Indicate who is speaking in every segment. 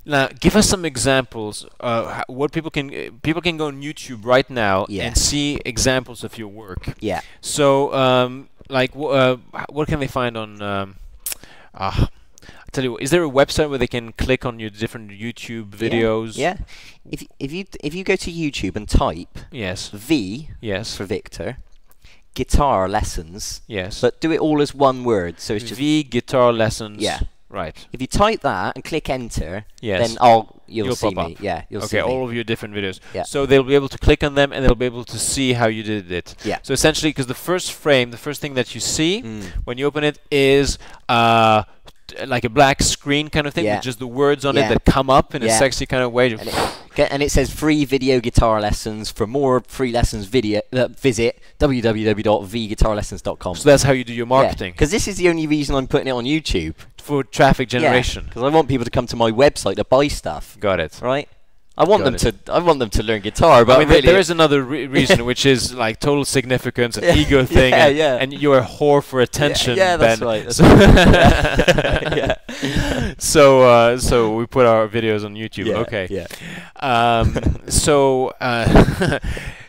Speaker 1: Now, give us some examples. What people can go on YouTube right now
Speaker 2: Yeah.
Speaker 1: and see examples of your work.
Speaker 2: Yeah.
Speaker 1: So, like, what can they find on? I'll tell you, is there a website where they can click on your different YouTube videos?
Speaker 2: Yeah. If you go to YouTube and type
Speaker 1: Yes.
Speaker 2: V
Speaker 1: Yes.
Speaker 2: for Victor, guitar lessons,
Speaker 1: Yes.
Speaker 2: but do it all as one word. So it's just
Speaker 1: V guitar lessons.
Speaker 2: Yeah.
Speaker 1: Right.
Speaker 2: if you type that and click enter,
Speaker 1: Yes.
Speaker 2: then you'll see
Speaker 1: pop
Speaker 2: me.
Speaker 1: up.
Speaker 2: Yeah, you'll see
Speaker 1: Okay,
Speaker 2: me.
Speaker 1: all of your different videos.
Speaker 2: Yeah.
Speaker 1: So they'll be able to click on them and they'll be able to see how you did it.
Speaker 2: Yeah.
Speaker 1: So essentially, because the first frame, the first thing that you see
Speaker 2: Mm.
Speaker 1: when you open it is like a black screen kind of thing
Speaker 2: Yeah.
Speaker 1: with just the words on it
Speaker 2: Yeah.
Speaker 1: that come up in a
Speaker 2: Yeah.
Speaker 1: sexy kind of way.
Speaker 2: And it says free video guitar lessons. For more free lessons, visit www.vguitarlessons.com.
Speaker 1: So that's how you do your marketing
Speaker 2: Because this is the only reason I'm putting it on YouTube.
Speaker 1: for traffic generation.
Speaker 2: Because I want people to come to my website to buy stuff,
Speaker 1: Got it.
Speaker 2: right? I want
Speaker 1: Got
Speaker 2: them to learn guitar, but
Speaker 1: I mean,
Speaker 2: really
Speaker 1: there is another reason, which is like total significance, an ego thing,
Speaker 2: Yeah,
Speaker 1: and,
Speaker 2: yeah.
Speaker 1: and you're a whore for attention.
Speaker 2: Yeah, that's
Speaker 1: Ben.
Speaker 2: right. That's
Speaker 1: So,
Speaker 2: Yeah.
Speaker 1: so we put our videos on YouTube.
Speaker 2: Yeah,
Speaker 1: Okay.
Speaker 2: yeah.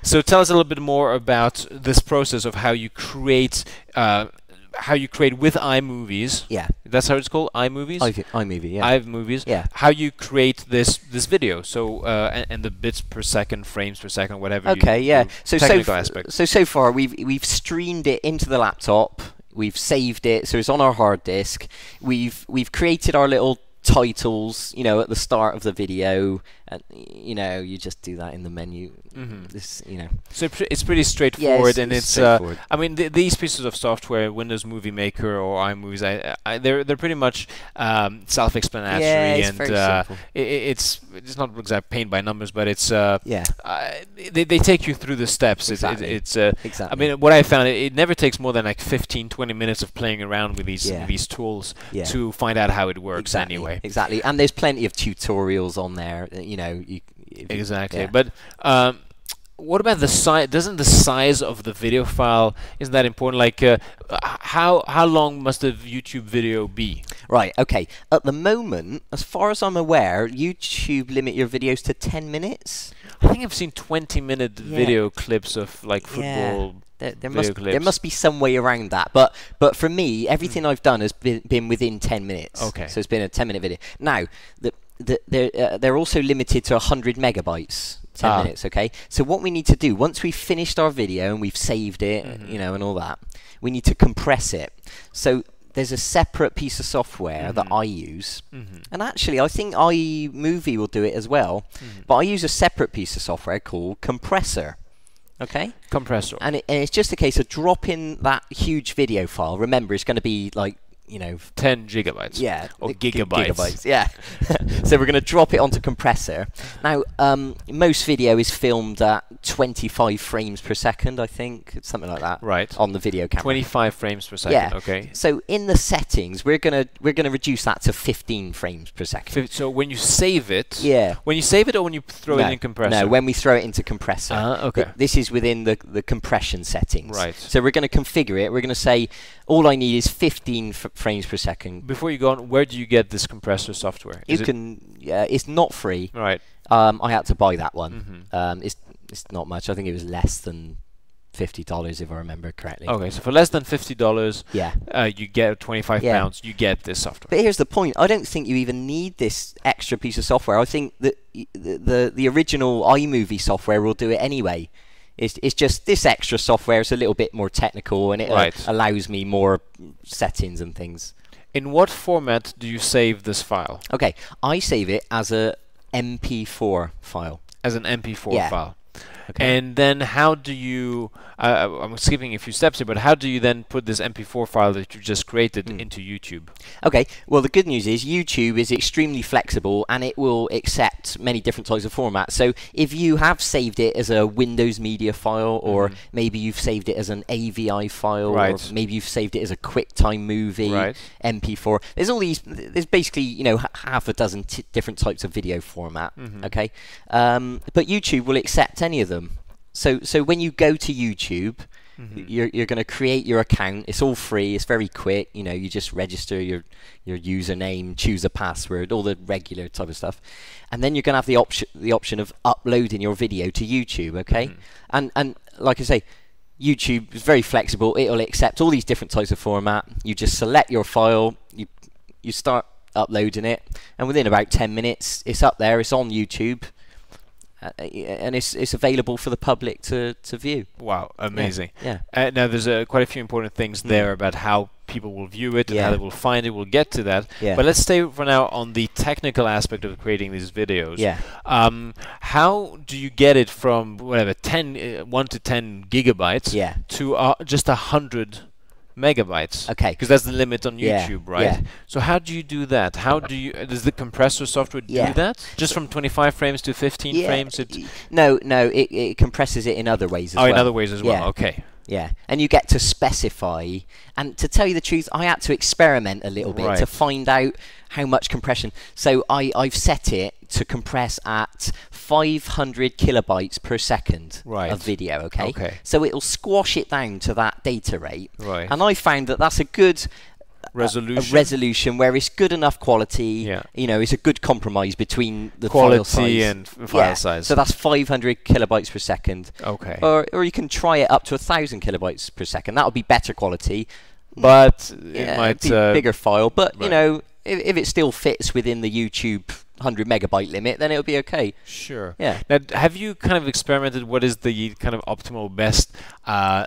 Speaker 1: So tell us a little bit more about this process of how you create with iMovies.
Speaker 2: Yeah.
Speaker 1: That's how it's called, iMovies.
Speaker 2: iMovie, yeah.
Speaker 1: iMovies.
Speaker 2: Yeah.
Speaker 1: How you create this video? So and the bits per second, frames per second, whatever.
Speaker 2: Okay,
Speaker 1: you,
Speaker 2: yeah.
Speaker 1: the technical aspects.
Speaker 2: So far we've streamed it into the laptop. We've saved it, so it's on our hard disk. We've created our little titles, at the start of the video, and you just do that in the menu.
Speaker 1: So it's pretty straightforward, and it's
Speaker 2: straightforward.
Speaker 1: I mean these pieces of software, Windows Movie Maker or iMovies, they're pretty much self-explanatory,
Speaker 2: Yeah, it's
Speaker 1: and
Speaker 2: very simple.
Speaker 1: it's not exact paint by numbers, but it's
Speaker 2: Yeah.
Speaker 1: they take you through the steps.
Speaker 2: Exactly.
Speaker 1: It's
Speaker 2: Exactly.
Speaker 1: I mean, what I found, it never takes more than like 15-20 minutes of playing around with
Speaker 2: Yeah.
Speaker 1: these tools
Speaker 2: Yeah.
Speaker 1: to find out how it works.
Speaker 2: Exactly.
Speaker 1: Anyway.
Speaker 2: Exactly. And there's plenty of tutorials on there.
Speaker 1: Exactly.
Speaker 2: Yeah.
Speaker 1: But what about the size? Doesn't the size of the video file, isn't that important? Like how long must a YouTube video be?
Speaker 2: Right, okay. At the moment, as far as I'm aware, YouTube limit your videos to 10 minutes.
Speaker 1: I think I've seen 20-minute
Speaker 2: Yeah.
Speaker 1: video clips of like football.
Speaker 2: There
Speaker 1: video clips.
Speaker 2: must be some way around that. But for me, everything I've done has been within 10 minutes.
Speaker 1: Okay.
Speaker 2: So it's been a 10-minute video. Now, they're also limited to 100 megabytes. 10 minutes, okay? So what we need to do, once we've finished our video and we've saved it, and all that, we need to compress it. So there's a separate piece of software that I use, and actually I think iMovie will do it as well, but I use a separate piece of software called Compressor. Okay?
Speaker 1: Compressor.
Speaker 2: And it's just a case of dropping that huge video file. Remember, it's going to be like,
Speaker 1: 10 gigabytes.
Speaker 2: yeah,
Speaker 1: Or
Speaker 2: the
Speaker 1: gigabytes.
Speaker 2: yeah. So we're going to drop it onto Compressor. Now, most video is filmed at 25 frames per second, I think, something like that.
Speaker 1: Right.
Speaker 2: On the video camera.
Speaker 1: 25 frames per second.
Speaker 2: Yeah.
Speaker 1: Okay.
Speaker 2: So in the settings, we're gonna reduce that to 15 frames per second.
Speaker 1: So when you save it,
Speaker 2: Yeah.
Speaker 1: when you save it or when you throw it in compressor?
Speaker 2: No, when we throw it into Compressor.
Speaker 1: Okay.
Speaker 2: This is within the compression settings.
Speaker 1: Right.
Speaker 2: So we're going to configure it. We're going to say all I need is 15 frames per second.
Speaker 1: Before you go on, where do you get this compressor software?
Speaker 2: It's not free.
Speaker 1: Right.
Speaker 2: I had to buy that one. It's not much. I think it was less than $50 if I remember correctly.
Speaker 1: Okay, so for less than $50,
Speaker 2: Yeah.
Speaker 1: you get 25
Speaker 2: Yeah.
Speaker 1: pounds. You get this software.
Speaker 2: But here's the point. I don't think you even need this extra piece of software. I think that the original iMovie software will do it anyway. It's just this extra software is a little bit more technical, and it allows me more settings and things.
Speaker 1: In what format do you save this file?
Speaker 2: Okay, I save it as a MP4 file.
Speaker 1: As an MP4
Speaker 2: Yeah.
Speaker 1: file.
Speaker 2: Okay.
Speaker 1: And then how do you, I'm skipping a few steps here, but how do you then put this MP4 file that you just created into YouTube?
Speaker 2: Okay, well the good news is YouTube is extremely flexible and it will accept many different types of formats. So if you have saved it as a Windows media file, or maybe you've saved it as an AVI file, or maybe you've saved it as a QuickTime movie, MP4. There's basically, half a dozen different types of video format, okay? But YouTube will accept any of them. So when you go to YouTube, You're going to create your account. It's all free. It's very quick. You know, you just register your username, choose a password, all the regular type of stuff, and then you're going to have the option of uploading your video to YouTube. Okay, and like I say, YouTube is very flexible. It'll accept all these different types of format. You just select your file. You start uploading it, and within about 10 minutes, it's up there. It's on YouTube. And it's available for the public to view.
Speaker 1: Wow, amazing.
Speaker 2: Yeah.
Speaker 1: Now there's quite a few important things there about how people will view it and how they will find it. We'll get to that.
Speaker 2: Yeah.
Speaker 1: But let's stay for now on the technical aspect of creating these videos.
Speaker 2: Yeah.
Speaker 1: How do you get it from whatever 1 to 10 gigabytes to just 100 megabytes?
Speaker 2: Okay.
Speaker 1: Because that's the limit on
Speaker 2: Yeah,
Speaker 1: YouTube, right?
Speaker 2: yeah.
Speaker 1: So how do you do that? How do you does the compressor software do that? Just from 25 frames to 15 frames?
Speaker 2: No, it compresses it in other ways as well.
Speaker 1: Oh, in other ways as well.
Speaker 2: Yeah.
Speaker 1: Okay.
Speaker 2: Yeah, and you get to specify. And to tell you the truth, I had to experiment a little bit to find out how much compression. So I've set it to compress at 500 kilobytes per second of video. Okay. So it'll squash it down to that data rate.
Speaker 1: Right.
Speaker 2: And I found that that's a good resolution where it's good enough quality. You know, it's a good compromise between the file size
Speaker 1: and file size.
Speaker 2: So that's 500 kilobytes per second.
Speaker 1: Okay.
Speaker 2: Or you can try it up to 1,000 kilobytes per second. That would be better quality,
Speaker 1: but it might
Speaker 2: be bigger file. But you know, if it still fits within the YouTube 100 megabyte limit, then it'll be okay.
Speaker 1: Sure.
Speaker 2: Yeah.
Speaker 1: Now, have you kind of experimented what is the kind of optimal best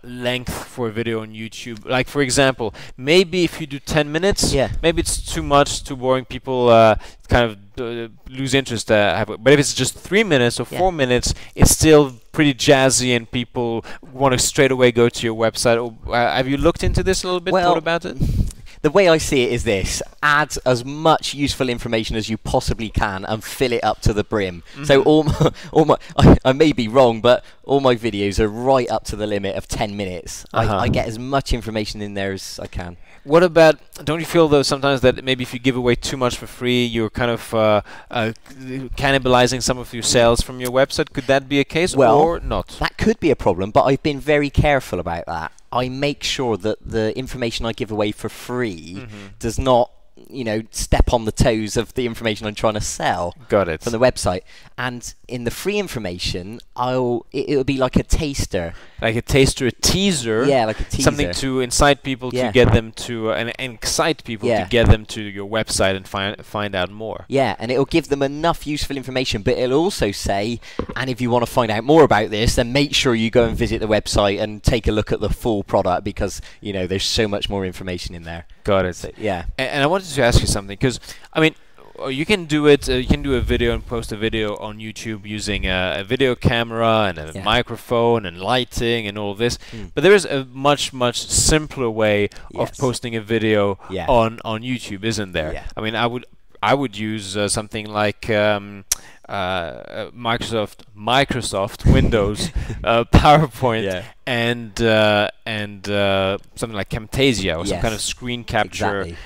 Speaker 1: length for a video on YouTube? Like, for example, maybe if you do 10 minutes, maybe it's too much, too boring. People kind of lose interest. But if it's just 3 minutes or 4 minutes, it's still pretty jazzy and people want to straight away go to your website. Have you looked into this a little bit, thought about it?
Speaker 2: The way I see it is this: add as much useful information as you possibly can and fill it up to the brim. So I may be wrong, but all my videos are right up to the limit of 10 minutes. I get as much information in there as I can.
Speaker 1: What about, don't you feel though sometimes that maybe if you give away too much for free, you're kind of cannibalizing some of your sales from your website? Could that be a case or not?
Speaker 2: That could be a problem, but I've been very careful about that. I make sure that the information I give away for free does not, you know, step on the toes of the information I'm trying to sell.
Speaker 1: Got it.
Speaker 2: From the website. And in the free information, it'll be like a taster.
Speaker 1: Like a taster, a teaser.
Speaker 2: Yeah, like a teaser.
Speaker 1: Something to incite people to get them to, and excite people to get them to your website and find out more.
Speaker 2: Yeah, and it'll give them enough useful information, but it'll also say, and if you want to find out more about this, then make sure you go and visit the website and take a look at the full product because, you know, there's so much more information in there.
Speaker 1: Got it.
Speaker 2: So, yeah.
Speaker 1: And I wanted to ask you something, because, I mean, you can do it. You can do a video and post a video on YouTube using a video camera and a microphone and lighting and all this. But there is a much simpler way of posting a video on YouTube, isn't there?
Speaker 2: Yeah.
Speaker 1: I mean, I would use something like Microsoft Windows PowerPoint and something like Camtasia or some kind of screen capture